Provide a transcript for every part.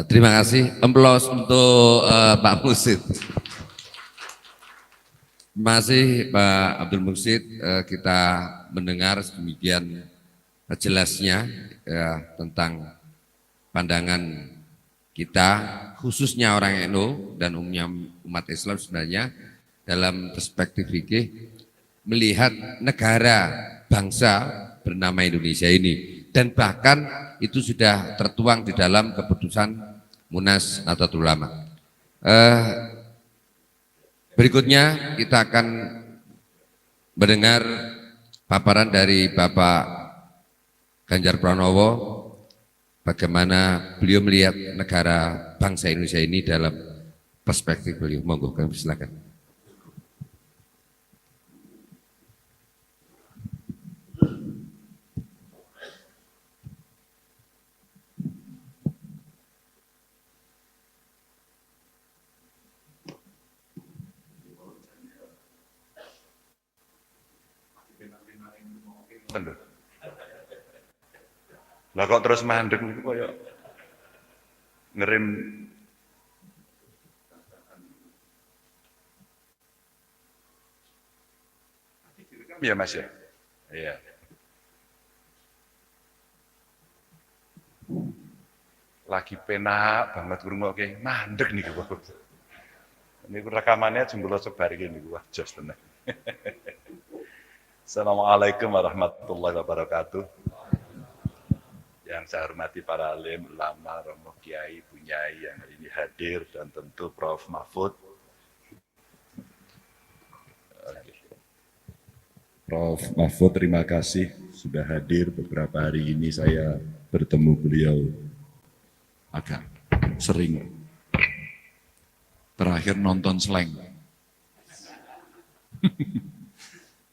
Terima kasih. Aplaus untuk Pak Mursid. Terima kasih Pak Abdul Mursid. Kita mendengar sedemikian jelasnya ya, tentang pandangan kita, khususnya orang NU dan umumnya umat Islam sebenarnya dalam perspektif fikih melihat negara bangsa bernama Indonesia ini, dan bahkan itu sudah tertuang di dalam keputusan Munas Nahdlatul Ulama. Berikutnya kita akan mendengar paparan dari Bapak Ganjar Pranowo, bagaimana beliau melihat negara bangsa Indonesia ini dalam perspektif beliau. Monggo, kami silakan. Lah kok terus mandek niku koyo ngerim. Ya Mas ya. Iya. Lagi penak banget ngrungokke mandek niku. Niku rekamannya jembolo sebar iki niku wah jos tenan. Assalamualaikum warahmatullahi wabarakatuh. Yang saya hormati para alim, ulama, romo kiai, bunyai yang hari ini hadir dan tentu Prof. Mahfud. Prof. Mahfud, terima kasih sudah hadir. Beberapa hari ini saya bertemu beliau agak sering. Terakhir nonton Slank.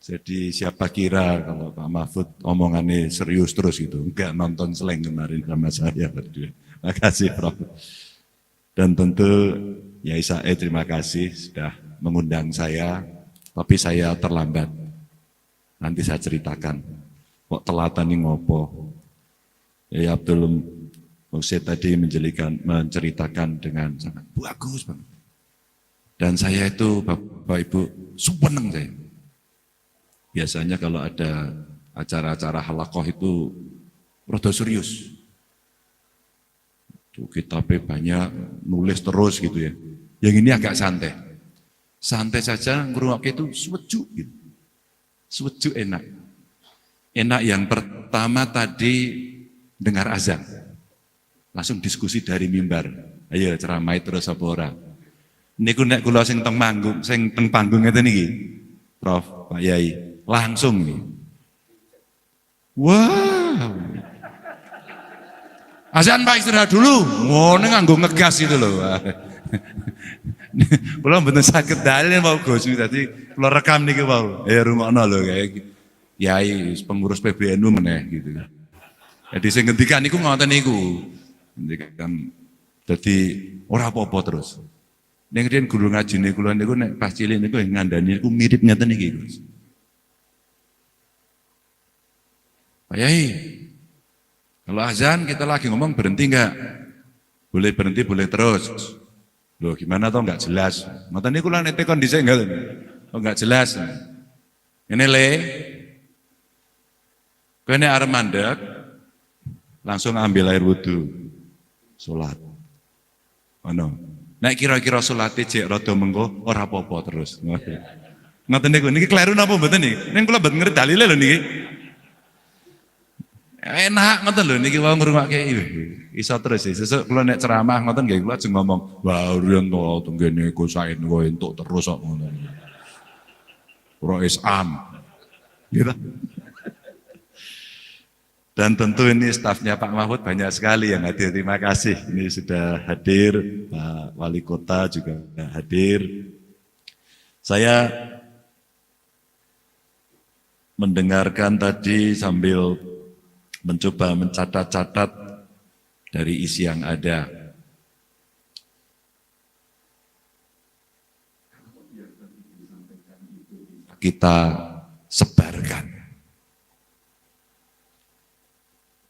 Jadi siapa kira kalau Pak Mahfud omongannya serius terus gitu, enggak nonton Slank kemarin sama saya berdua. Terima kasih Prof. Dan tentu Yai Said terima kasih sudah mengundang saya, tapi saya terlambat. Nanti saya ceritakan, kok telatan ini ngopo. Yai Abdul Mursid tadi menceritakan dengan sangat bagus banget. Dan saya itu Bapak Ibu seneng saya. Biasanya kalau ada acara-acara halakoh itu rada serius. Tuh kitabnya banyak, nulis terus gitu ya. Yang ini agak santai. Santai saja ngrungokke itu sewejuk gitu. Sewejuk enak. Enak yang pertama tadi dengar azan. Langsung diskusi dari mimbar. Ayo ceramah terus apa ora. Niku nek kula sing teng manggung, sing teng panggung ngeten iki. Prof, Pak Yai. Langsung nih. Wow. Azan Pak istirahat dulu. Ngono nganggo ngegas itu loh. Kula mboten saged dalil mau Gus tadi kula rekam niki wau. Rungokno lho kayak Yai pengurus PBNU meneh gitu. Jadi sing ngendikan niku ngoten niku. Ngendikan dadi ora apa-apa terus. Ning riyen guru ngajine kula niku nek pas cilik niku ngandani niku mirip ngeten iki Gus. Pak Yai, kalau azan kita lagi ngomong berhenti enggak? Boleh berhenti, boleh terus. Loh gimana toh enggak jelas? Ngoten niku lha nek kondisi enggak? Oh enggak jelas. Ini le. Kene arep mandek langsung ambil air wudu. Salat. Ono. Nek kira-kira salate jek rada mengko ora apa-apa terus. Ngoten niku niki kleru napa mboten niki? Ning kula mboten ngerti dalile lho niki. Enak ngoten lho niki wau ngrungokke iso terus sesuk kula nek ceramah ngoten nggih kula ajeng ngomong wah riyen to tenggene Gus Said kok entuk terus kok ngono. Ora isam. Gitu. Dan tentu ini stafnya Pak Mahfud banyak sekali yang hadir. Terima kasih. Ini sudah hadir Pak Wali Kota juga hadir. Saya mendengarkan tadi sambil mencoba mencatat-catat dari isi yang ada. Kita sebarkan.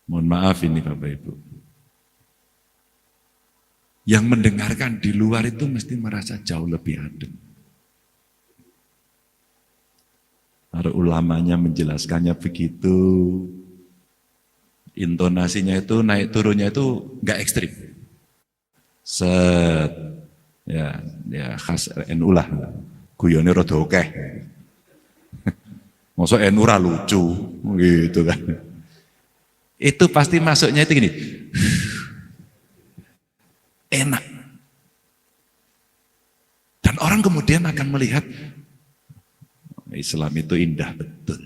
Mohon maaf ini Bapak Ibu. Yang mendengarkan di luar itu mesti merasa jauh lebih adem. Para ulamanya menjelaskannya begitu, intonasinya itu naik turunnya itu enggak ekstrim. Set, ya khas NU lah, guyone rada akeh. Masa NU ra lucu, gitu kan. Itu pasti masuknya itu gini, enak. Dan orang kemudian akan melihat, Islam itu indah betul.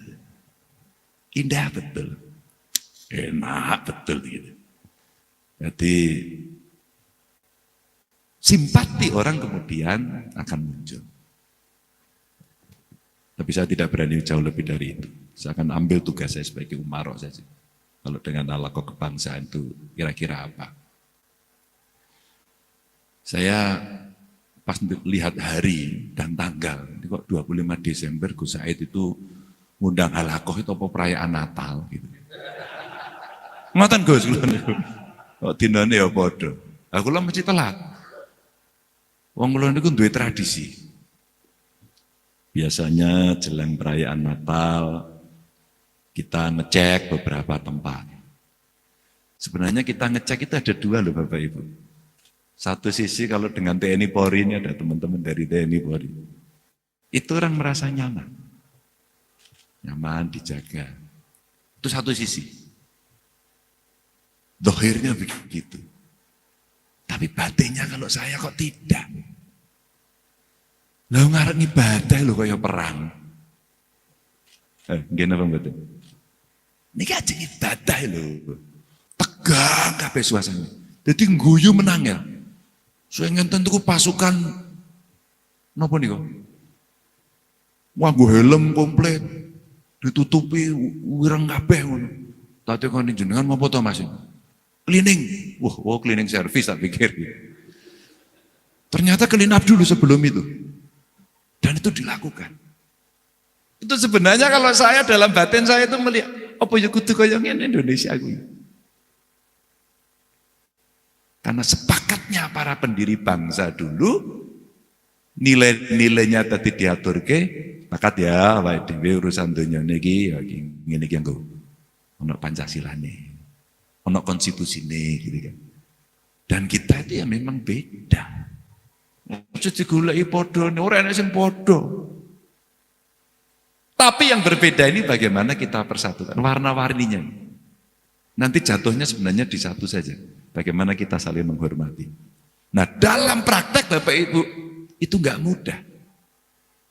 Indah betul. Enak betul gitu. Jadi simpati orang kemudian akan muncul. Tapi saya tidak berani jauh lebih dari itu. Saya akan ambil tugas saya sebagai umarok saja. Kalau dengan alakoh kebangsaan itu kira-kira apa? Saya pas lihat hari dan tanggal, ini kok 25 Desember Gus Said itu ngundang halakoh itu apa perayaan Natal gitu. Ngoten Gus kula niku. Kok dinane ya padha. Lah kula mesti telat. Wong kula niku duwe tradisi. Biasanya jelang perayaan Natal kita ngecek beberapa tempat. Sebenarnya kita ngecek itu ada dua loh Bapak Ibu. Satu sisi kalau dengan TNI Polri, ini ada teman-teman dari TNI Polri. Itu orang merasa nyaman. Nyaman, dijaga. Itu satu sisi. Dohirnya begitu. Tapi batinnya kalau saya kok tidak. Lah ngarep ibadah lho kaya perang. Nggih napa mboten? Niki ajeng ibadah lho. Tegang kabeh suasana. Dadi guyu menangel. Saya ngenten tuku pasukan napa niku? Nganggo helm komplit, ditutupi wireng kabeh ngono. Tak tekoni jenengan ngopo to Mas? Cleaning. Wah, cleaning service tak pikir. Ternyata clean up dulu sebelum itu. Dan itu dilakukan. Itu sebenarnya kalau saya dalam batin saya itu melihat, apa ya kudu kaya ngene Indonesia kuwi. Karena sepakatnya para pendiri bangsa dulu, nilai-nilainya tadi diaturke, pakat ya, awake dhewe urusan donya niki ya ngene iki nggo ono Pancasilane, ono konstitusine gitu kan. Dan kita itu ya memang beda. Aja digoleki padha, ora enak sing padha. Tapi yang berbeda ini bagaimana kita persatukan warna-warninya. Nanti jatuhnya sebenarnya di satu saja. Bagaimana kita saling menghormati. Nah dalam praktek Bapak Ibu, itu enggak mudah.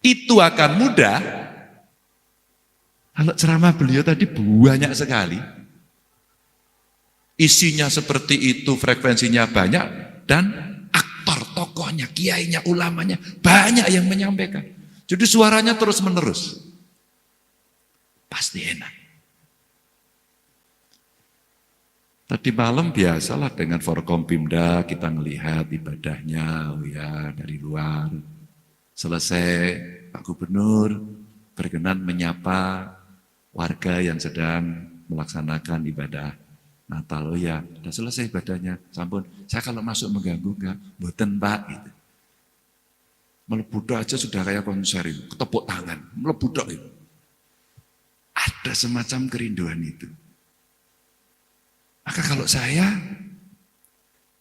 Itu akan mudah, kalau ceramah beliau tadi banyak sekali. Isinya seperti itu, frekuensinya banyak, dan aktor, tokohnya, kiainya, ulamanya, banyak yang menyampaikan. Jadi suaranya terus menerus. Pasti enak. Tadi malam biasalah dengan Forkompimda kita melihat ibadahnya, oh ya dari luar. Selesai Pak Gubernur berkenan menyapa warga yang sedang melaksanakan ibadah Natal. Oh ya, sudah selesai ibadahnya. Sampun, saya kalau masuk mengganggu enggak? Mboten Pak gitu. Melebudak aja sudah kayak konser itu, ketepuk tangan, melebudak itu. Ada semacam kerinduan itu. Maka kalau saya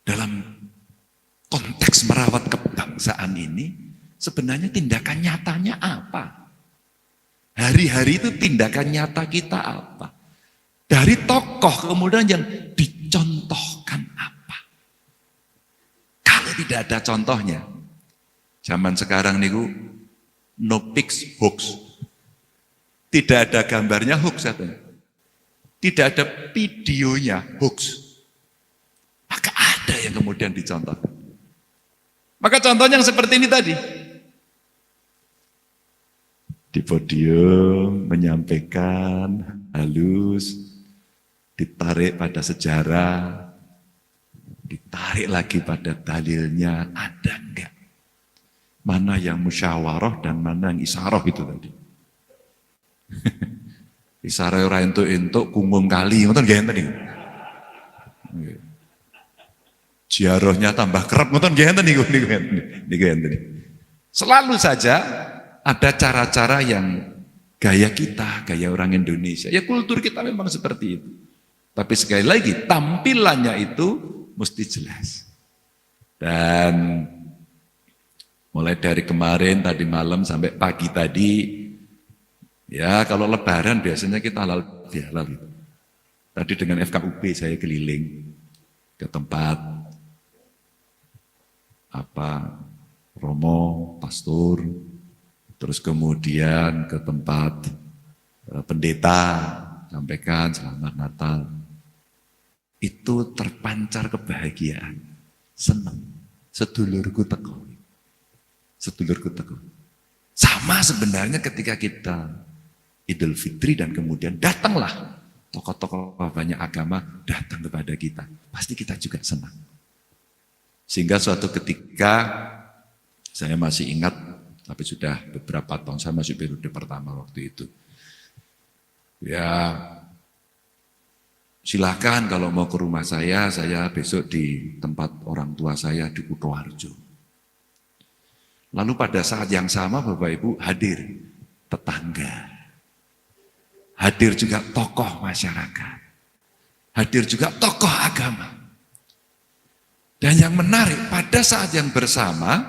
dalam konteks merawat kebangsaan ini, sebenarnya tindakan nyatanya apa? Hari-hari itu tindakan nyata kita apa? Dari tokoh kemudian yang dicontohkan apa? Kalau tidak ada contohnya, zaman sekarang niku no pics hoax. Tidak ada gambarnya hoax katanya. Tidak ada videonya hoax. Maka ada yang kemudian dicontohkan. Maka contohnya yang seperti ini tadi. Di podium menyampaikan halus, ditarik pada sejarah, ditarik lagi pada dalilnya, ada enggak? Mana yang musyawarah dan mana yang isyarah itu tadi. Isare ora entuk-entuk kungum kali, ngoten nggih enten iki. Ziarahnya tambah kerap, ngoten nggih enten niku enten. Selalu saja ada cara-cara yang gaya kita, gaya orang Indonesia. Ya kultur kita memang seperti itu. Tapi sekali lagi tampilannya itu mesti jelas. Dan mulai dari kemarin tadi malam sampai pagi tadi, ya kalau lebaran biasanya kita halal bihalal. Tadi dengan FKUP saya keliling ke tempat Romo, pastor, terus kemudian ke tempat pendeta, sampaikan selamat Natal. Itu terpancar kebahagiaan, senang, sedulurku teko. Sama sebenarnya ketika kita Idul Fitri dan kemudian datanglah tokoh-tokoh banyak agama datang kepada kita. Pasti kita juga senang. Sehingga suatu ketika saya masih ingat, tapi sudah beberapa tahun, saya masih periode pertama waktu itu. Ya silakan kalau mau ke rumah saya besok di tempat orang tua saya di Kutoarjo. Lalu pada saat yang sama Bapak Ibu hadir tetangga. Hadir juga tokoh masyarakat. Hadir juga tokoh agama. Dan yang menarik pada saat yang bersama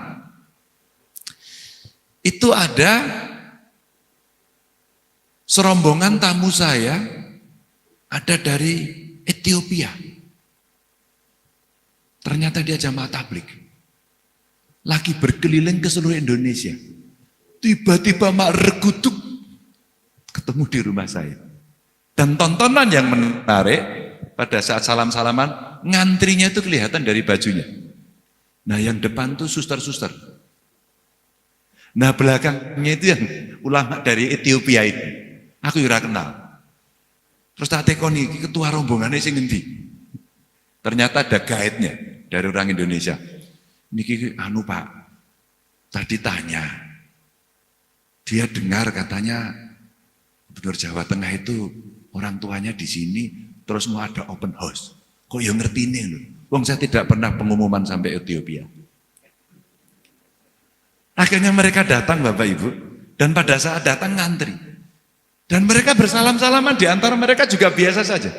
itu ada serombongan tamu saya ada dari Ethiopia. Ternyata dia jamaah tabligh. Lagi berkeliling ke seluruh Indonesia. Tiba-tiba mak reguduk ketemu di rumah saya. Dan tontonan yang menarik pada saat salam-salaman, ngantrinya itu kelihatan dari bajunya. Nah yang depan tuh suster-suster. Nah belakangnya itu yang ulama dari Ethiopia itu. Aku ora kenal. Terus tak tekoni ketua rombongannya sing ngendi. Ternyata ada guide-nya dari orang Indonesia. Niki Pak, tadi tanya. Dia dengar katanya Gubernur Jawa Tengah itu orang tuanya di sini terus mau ada open house. Kok yang ngerti ini loh. Wong saya tidak pernah pengumuman sampai Ethiopia. Akhirnya mereka datang Bapak Ibu dan pada saat datang ngantri. Dan mereka bersalam-salaman di antara mereka juga biasa saja.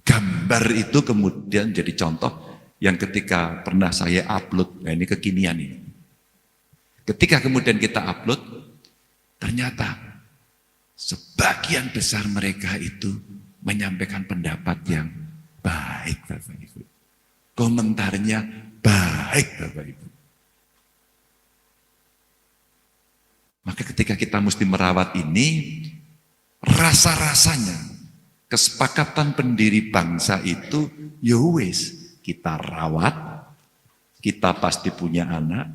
Gambar itu kemudian jadi contoh yang ketika pernah saya upload, nah ini kekinian ini. Ketika kemudian kita upload, ternyata sebagian besar mereka itu menyampaikan pendapat yang baik Bapak Ibu. Komentarnya baik Bapak Ibu. Maka ketika kita mesti merawat ini, rasa-rasanya kesepakatan pendiri bangsa itu ya wis kita rawat, kita pasti punya anak,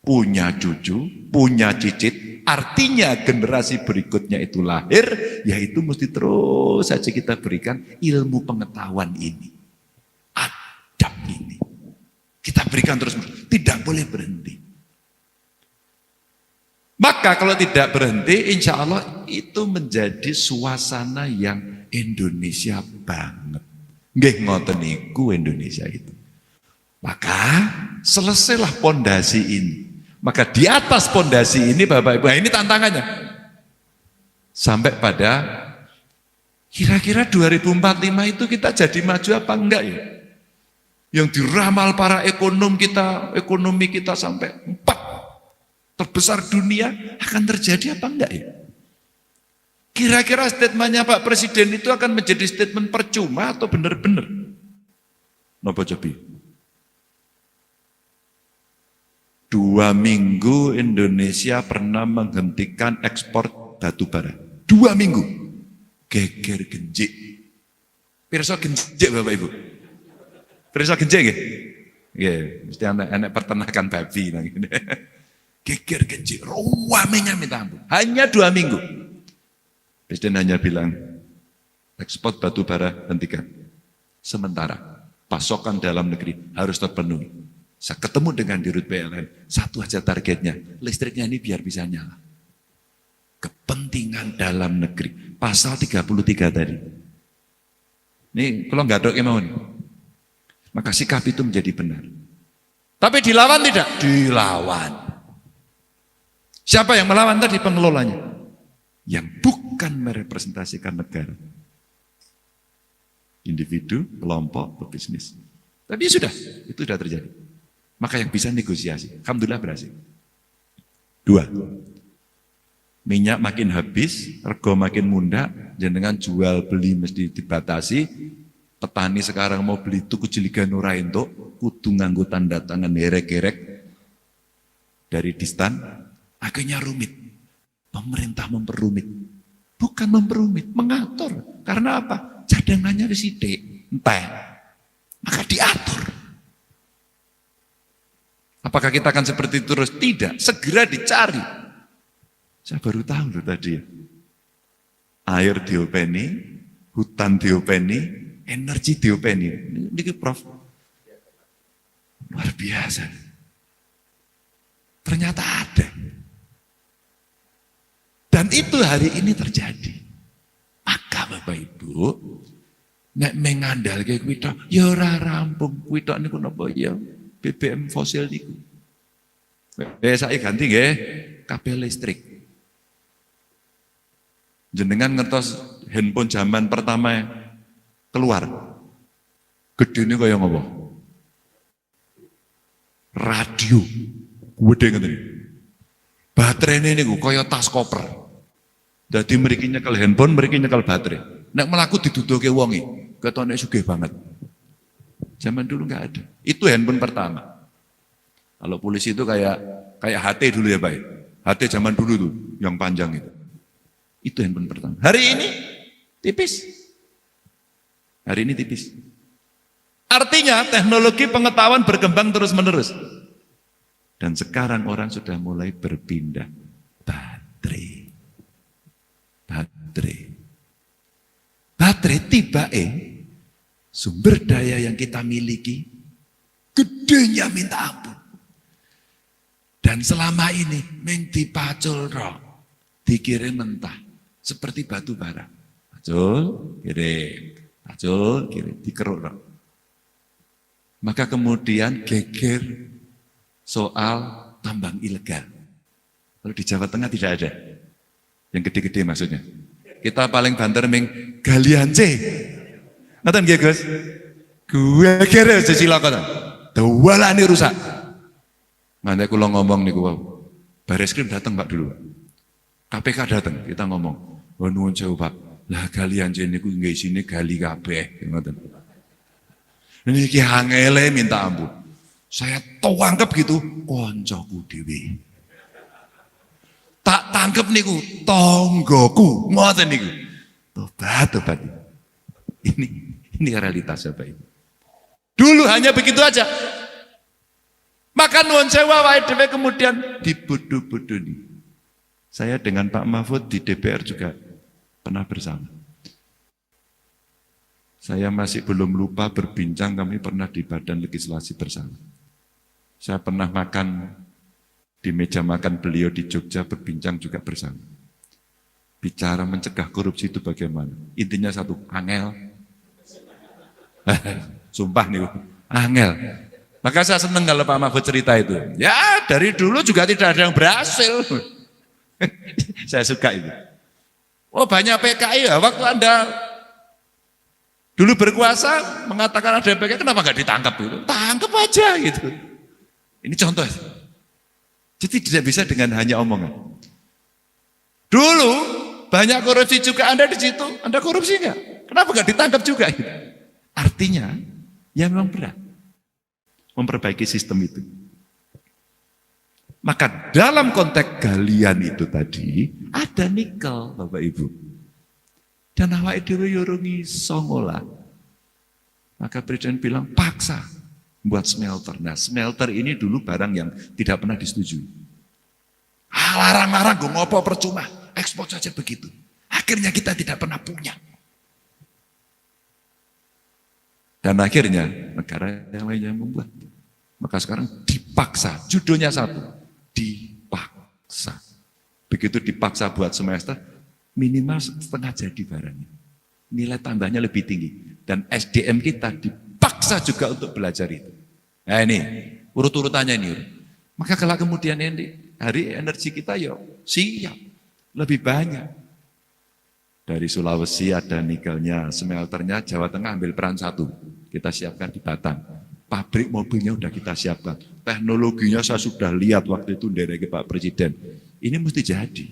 punya cucu, punya cicit, artinya generasi berikutnya itu lahir, yaitu mesti terus saja kita berikan ilmu pengetahuan ini, adab ini. Kita berikan terus, tidak boleh berhenti. Maka kalau tidak berhenti, insya Allah itu menjadi suasana yang Indonesia banget. Nggih ngoten niku Indonesia itu. Maka selesailah pondasi ini. Maka di atas pondasi ini Bapak Ibu, nah ini tantangannya. Sampai pada kira-kira 2045 itu kita jadi maju apa enggak ya? Yang diramal para ekonomi kita sampai 4 terbesar dunia akan terjadi apa enggak ya? Kira-kira statementnya Pak Presiden itu akan menjadi statement percuma atau benar-benar? Napa cobi? 2 minggu Indonesia pernah menghentikan ekspor batu bara. 2 minggu. Geger genjik. Pirsa genjik Bapak Ibu. Pirsa genjik nggih? Nggih, mesti anak peternakan babi nang ngene. Geger genjik, ruamenya minta ampun. Hanya 2 minggu. Presiden hanya bilang, ekspor batu bara hentikan. Sementara, pasokan dalam negeri harus terpenuhi. Saya ketemu dengan Dirut PLN, satu aja targetnya, listriknya ini biar bisa nyala. Kepentingan dalam negeri, pasal 33 tadi. Ini kalau nggak ada yang mau nih. Maka sikap itu menjadi benar. Tapi dilawan tidak? Dilawan. Siapa yang melawan tadi? Pengelolanya. Yang bukan merepresentasikan negara. Individu, kelompok, pebisnis. Tapi sudah, itu sudah terjadi. Maka yang bisa negosiasi. Alhamdulillah berhasil. 2. Minyak makin habis, rego makin munda, jenengan jual beli mesti dibatasi. Petani sekarang mau beli tuku jeligan ora entuk, kudu nganggo tanda tangan herek-herek dari distan, akhirnya rumit. Pemerintah memperumit. Bukan memperumit, mengatur. Karena apa? Cadangannya wis sithik, entek. Maka diatur. Apakah kita akan seperti itu terus? Tidak, segera dicari. Saya baru tahu loh tadi ya. Air diopeni, hutan diopeni, energi diopeni. Ini Prof. Luar biasa. Ternyata ada. Dan itu hari ini terjadi. Maka Bapak Ibu, nek mengandalke kuwi tok, ya ora rampung. Kuwi tok niku napa ya? BBM fosil niku. Saya ganti nggih, kabel listrik. Jenengan ngertos handphone zaman pertama keluar. Gedene kaya ngopo? Radio. Gede ngeten. Baterainya niku kaya tas koper. Dadi mriki nyekel handphone, mriki nyekel baterai. Nek melaku diduduke wonge, ketone sugih banget. Zaman dulu nggak ada. Itu handphone pertama. Kalau polisi itu kayak HT dulu ya Pak. HT zaman dulu tuh, yang panjang itu. Itu handphone pertama. Hari ini tipis. Hari ini tipis. Artinya teknologi pengetahuan berkembang terus-menerus. Dan sekarang orang sudah mulai berpindah. Baterai. Baterai tiba sumber daya yang kita miliki gedenya minta ampun. Dan selama ini meng dipacul roh, dikirim mentah seperti batu bara. Pacul, kirim, dikeruk roh. Maka kemudian geger soal tambang ilegal. Kalau di Jawa Tengah tidak ada. Yang gede-gede maksudnya. Kita paling banter ming galian C. Ngaten nggih, Gus? Gue kira sesila kota. Dawalane rusak. Mane kula ngomong niku wau. Bareskrim datang Pak dulu. KPK datang, kita ngomong. Oh nuwun sewu Pak. Lah galian C niku nggih isine gali kabeh, ngoten. Niki angele minta ampun. Saya tangkep gitu, koncoku dhewe. Tak tangkep niku tonggoku, ngoten niku. Tobat. Ini realitas Bapak Ibu. Dulu hanya begitu aja. Maka nuwun sewu awake dhewe kemudian dibodoh-bodohi. Saya dengan Pak Mahfud di DPR juga pernah bersama. Saya masih belum lupa berbincang, kami pernah di Badan Legislasi bersama. Saya pernah makan di meja makan beliau di Jogja, berbincang juga bersama. Bicara mencegah korupsi itu bagaimana? Intinya satu, angel. Sumpah nih, angel. Maka saya senang kalau Pak Mahfud cerita itu. Ya dari dulu juga tidak ada yang berhasil. Saya suka itu. Oh banyak PKI ya, waktu Anda dulu berkuasa mengatakan ada PKI, kenapa nggak ditangkap dulu? Tangkap aja gitu. Ini contoh. Jadi tidak bisa dengan hanya omongan. Dulu banyak korupsi juga, Anda di situ, Anda korupsi nggak? Kenapa nggak ditangkap juga? Artinya, ya memang berat memperbaiki sistem itu. Maka dalam konteks galian itu tadi ada nikel, Bapak Ibu. Dan awake dhewe yo ora iso ngolah. Maka Presiden bilang paksa buat smelter. Nah, smelter ini dulu barang yang tidak pernah disetujui. Larang-larang gue ngopo percuma, ekspor saja begitu. Akhirnya kita tidak pernah punya. Dan akhirnya negara yang lainnya membuat. Maka sekarang dipaksa, judulnya satu, dipaksa. Begitu dipaksa buat semester, minimal setengah jadi barangnya. Nilai tambahnya lebih tinggi. Dan SDM kita dipaksa dipaksa juga untuk belajar itu. Nah ini, urut-urutannya ini. Maka kalau kemudian ini, hari energi kita ya siap, lebih banyak. Dari Sulawesi ada nikelnya, smelternya, Jawa Tengah ambil peran satu. Kita siapkan di Batam. Pabrik mobilnya udah kita siapkan. Teknologinya saya sudah lihat waktu itu dari Pak Presiden. Ini mesti jadi.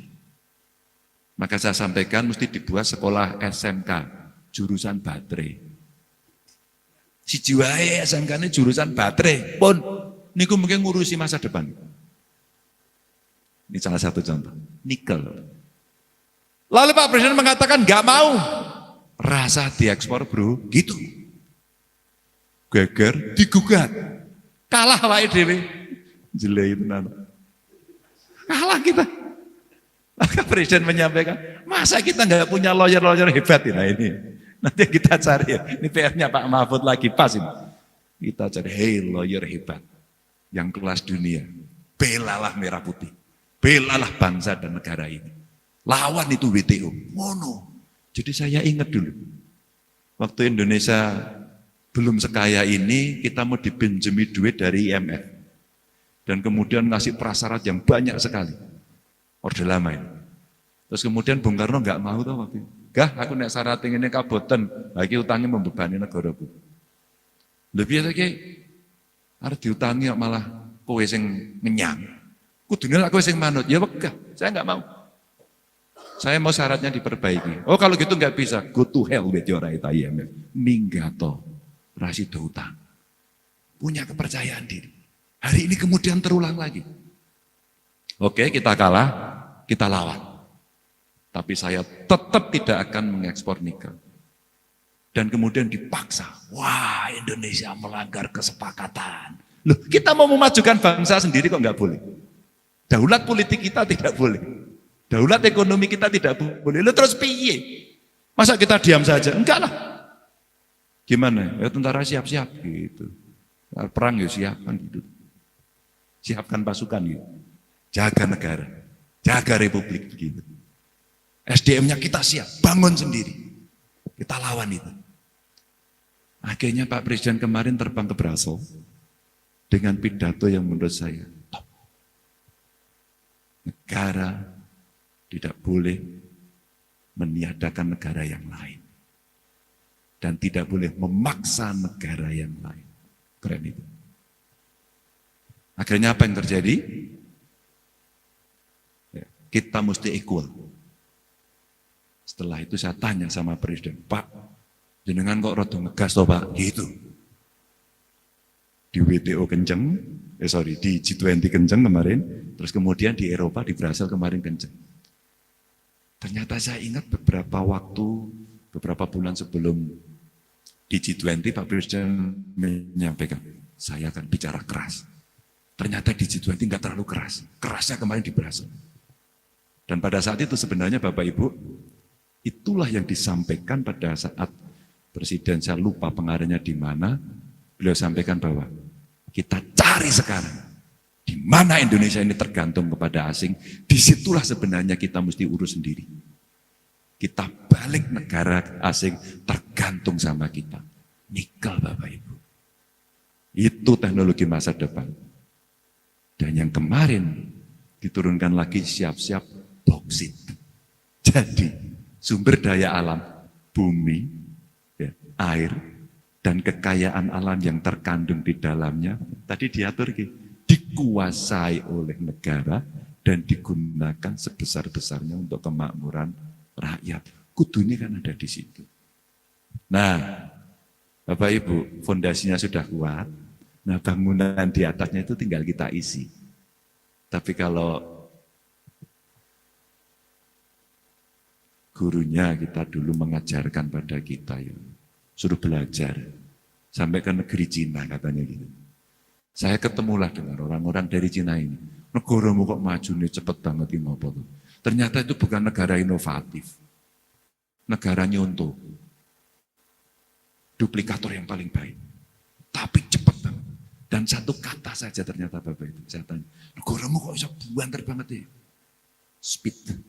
Maka saya sampaikan mesti dibuat sekolah SMK, jurusan baterai. Si jiwae SMK ini jurusan baterai. Pun, niku mungkin ngurusi masa depan. Ini salah satu contoh. Nikel. Lalu Pak Presiden mengatakan nggak mau. Rasa diekspor bro, gitu. Geger, digugat. Kalah Pak Dewi. Jelek itu nanti. Kalah kita. Maka Presiden menyampaikan, masa kita nggak punya lawyer-lawyer hebat ini. Nanti kita cari ya. Ini PR-nya Pak Mahfud lagi pas ini. Kita cari, hey lawyer hebat. Yang kelas dunia. Belalah merah putih. Belalah bangsa dan negara ini. Lawan itu WTO. Mono. Jadi saya ingat dulu. Waktu Indonesia belum sekaya ini, kita mau dipinjemi duit dari IMF. Dan kemudian ngasih prasyarat yang banyak sekali. Orde lama ini. Terus kemudian Bung Karno nggak mau tuh waktu itu. Gah, aku nek syarat ini kaboten, lagi utangnya membebani negaraku. Lebih lagi, harus diutangi malah kowe sing ngenyang. Kudune lak kowe sing manut, ya wegah, saya nggak mau. Saya mau syaratnya diperbaiki. Oh kalau gitu nggak bisa, go to hell with your IMF. Minggato, rasido utang. Punya kepercayaan diri. Hari ini kemudian terulang lagi. Oke, kita kalah, kita lawan. Tapi saya tetap tidak akan mengekspor nikel. Dan kemudian dipaksa. Wah, Indonesia melanggar kesepakatan. Loh, kita mau memajukan bangsa sendiri kok nggak boleh. Daulat politik kita tidak boleh. Daulat ekonomi kita tidak boleh. Loh, terus piye? Masa kita diam saja? Enggak lah. Gimana? Ya tentara siap-siap gitu. Perang ya siapkan gitu. Siapkan pasukan gitu. Jaga negara. Jaga republik gitu. SDM-nya kita siap, bangun sendiri. Kita lawan itu. Akhirnya Pak Presiden kemarin terbang ke Brussels dengan pidato yang menurut saya top. Negara tidak boleh meniadakan negara yang lain. Dan tidak boleh memaksa negara yang lain. Keren itu. Akhirnya apa yang terjadi? Kita mesti equal. Setelah itu saya tanya sama Presiden, Pak, jenengan kok rada ngegas toh Pak? Gitu. Di WTO kenceng, di G20 kenceng kemarin, terus kemudian di Eropa, di Brasil kemarin kenceng. Ternyata saya ingat beberapa bulan sebelum di G20, Pak Presiden menyampaikan, saya akan bicara keras. Ternyata di G20 nggak terlalu keras, kerasnya kemarin di Brasil. Dan pada saat itu sebenarnya Bapak Ibu, itulah yang disampaikan pada saat Presiden, saya lupa pengarahnya di mana, beliau sampaikan bahwa kita cari sekarang di mana Indonesia ini tergantung kepada asing, disitulah sebenarnya kita mesti urus sendiri. Kita balik negara asing tergantung sama kita. Nikel Bapak Ibu. Itu teknologi masa depan. Dan yang kemarin diturunkan lagi siap-siap boksit. Jadi sumber daya alam, bumi, ya, air, dan kekayaan alam yang terkandung di dalamnya, tadi diatur dikuasai oleh negara dan digunakan sebesar-besarnya untuk kemakmuran rakyat. Kudunya kan ada di situ. Nah, Bapak Ibu, fondasinya sudah kuat, nah bangunan di atasnya itu tinggal kita isi. Tapi kalau gurunya kita dulu mengajarkan pada kita ya, suruh belajar sampai ke negeri Cina katanya gitu. Saya ketemulah dengan orang-orang dari Cina ini. Negaramu kok maju nih cepet banget ini apa tuh? Ternyata itu bukan negara inovatif, negara nyontoh, duplikator yang paling baik, tapi cepet banget. Dan satu kata saja ternyata Bapak itu saya tanya, negaramu kok bisa banter banget ya? Speed.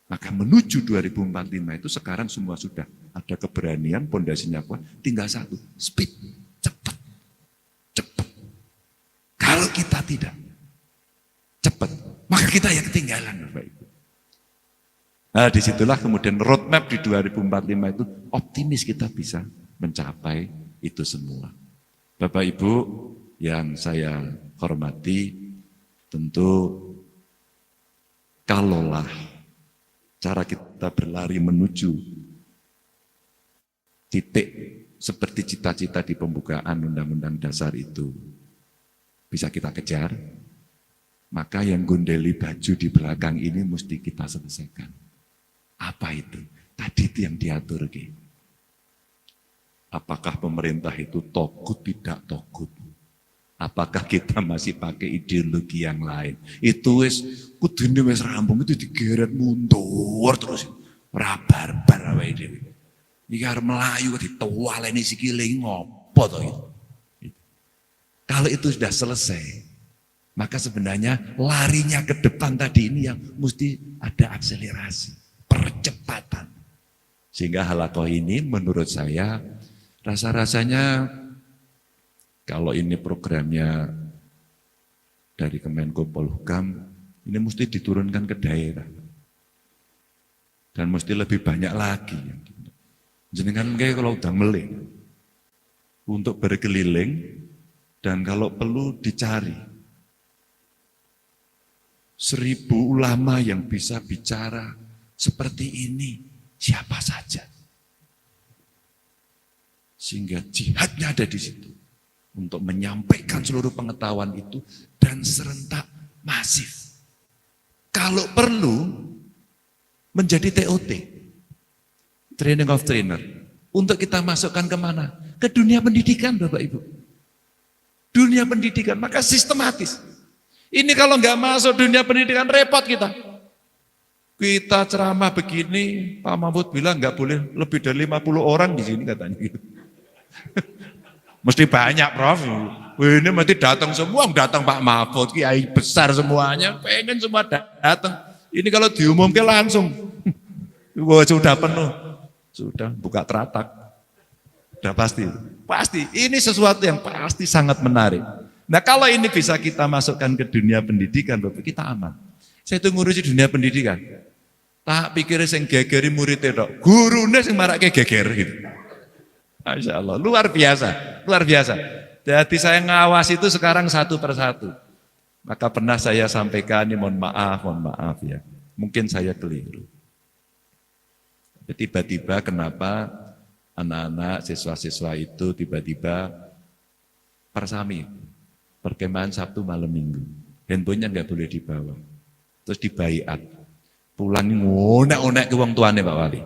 Maka menuju 2045 itu sekarang semua sudah ada keberanian, pondasinya kuat, tinggal satu, speed, cepat, cepat. Kalau kita tidak cepat, maka kita yang ketinggalan, Bapak Ibu. Nah, disitulah kemudian roadmap di 2045 itu optimis kita bisa mencapai itu semua. Bapak Ibu yang saya hormati, tentu kalaulah cara kita berlari menuju titik seperti cita-cita di pembukaan Undang-Undang Dasar itu bisa kita kejar, maka yang gondeli baju di belakang ini mesti kita selesaikan. Apa itu? Tadi itu yang diatur. Apakah pemerintah itu togut tidak togut? Apakah kita masih pakai ideologi yang lain? Itu wis kudune wis rampung itu digeret mundur terus. Ora barbar awake dhewe. Iki arep melayu ditualeni sikile ngopo to itu? Kalau itu sudah selesai, maka sebenarnya larinya ke depan tadi ini yang mesti ada akselerasi, percepatan. Sehingga halakoh ini menurut saya rasa-rasanya kalau ini programnya dari Kemenko Polhukam, ini mesti diturunkan ke daerah. Dan mesti lebih banyak lagi. Jenengan kayak kalau udah melih, untuk berkeliling, dan kalau perlu dicari 1000 ulama yang bisa bicara seperti ini, siapa saja. Sehingga jihadnya ada di situ. Untuk menyampaikan seluruh pengetahuan itu dan serentak masif. Kalau perlu menjadi TOT, Training of Trainer, untuk kita masukkan kemana? Ke dunia pendidikan Bapak Ibu. Dunia pendidikan, maka sistematis. Ini kalau nggak masuk dunia pendidikan repot kita. Kita ceramah begini, Pak Mahfud bilang nggak boleh lebih dari 50 orang di sini katanya gitu. Mesti banyak Prof. Ini mesti datang semua, datang Pak Mahfud, kiai besar semuanya, pengen semua datang. Ini kalau diumumkan langsung, wah sudah penuh, sudah buka teratak, sudah pasti. Pasti, ini sesuatu yang pasti sangat menarik. Nah kalau ini bisa kita masukkan ke dunia pendidikan, Bapak, kita aman. Saya itu ngurusi dunia pendidikan, tak pikir yang gegeri muridnya, gurunya yang marak geger gitu. Masya Allah, luar biasa, luar biasa. Jadi saya ngawas itu sekarang satu persatu. Maka pernah saya sampaikan, ini mohon maaf ya. Mungkin saya keliru. Tiba-tiba kenapa anak-anak, siswa-siswa itu tiba-tiba persami, perkemahan Sabtu malam Minggu. Handphonenya nggak boleh dibawa. Terus dibaiat. Pulang ngonek-ngonek ke wong tuane Pak Wali.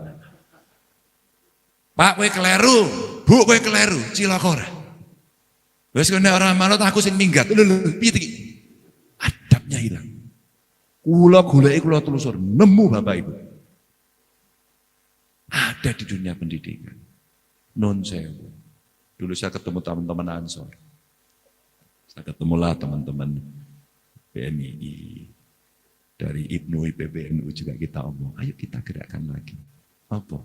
Pak kowe keleru, Bu kowe keleru, cilaka ora. Wis kene ora manut aku sing minggat. Lho piye iki? Adabnya hilang. Kula goleki kula telusur, nemu Bapak Ibu. Ada di dunia pendidikan. Non sewu. Dulu saya ketemu teman-teman Ansor. Saya ketemulah teman-teman PMI dari IPNU, PBNU juga kita omong. Ayo kita gerakkan lagi. Apa?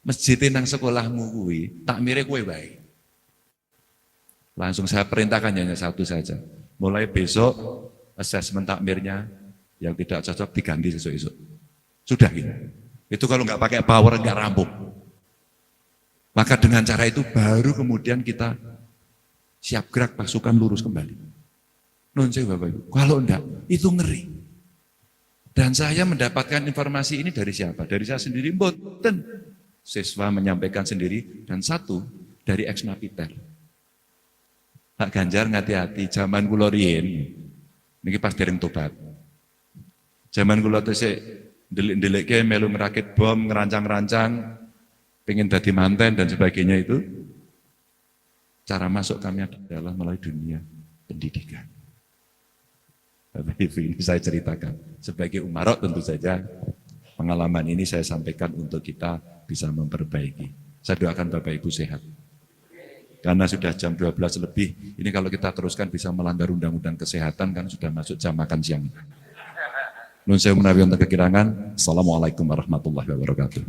Masjid nang sekolahmu kuwi, takmire kowe wae. Langsung saya perintahkan hanya satu saja. Mulai besok asesmen takmirnya yang tidak cocok diganti esok-esok. Sudah gitu. Itu kalau nggak pakai power nggak rampung. Maka dengan cara itu baru kemudian kita siap gerak pasukan lurus kembali. Nun sewu Bapak Ibu. Kalau enggak, itu ngeri. Dan saya mendapatkan informasi ini dari siapa? Dari saya sendiri, mboten. Siswa menyampaikan sendiri, dan satu dari ex-napiter. Pak Ganjar ngati-hati, zaman kula riyen, niki pas dereng tobat. Zaman kula tesih ndelik-ndelikke melu ngerakit bom, ngerancang-rancang, pengen dadi manten dan sebagainya itu. Cara masuk kami adalah melalui dunia pendidikan. Bapak Ibu, ini saya ceritakan. Sebagai umarok tentu saja, pengalaman ini saya sampaikan untuk kita bisa memperbaiki. Saya doakan Bapak Ibu sehat. Karena sudah jam 12 lebih, ini kalau kita teruskan bisa melanggar undang-undang kesehatan, kan sudah masuk jam makan siang. Nun sewu menawi wonten kekirangan. Assalamualaikum warahmatullahi wabarakatuh.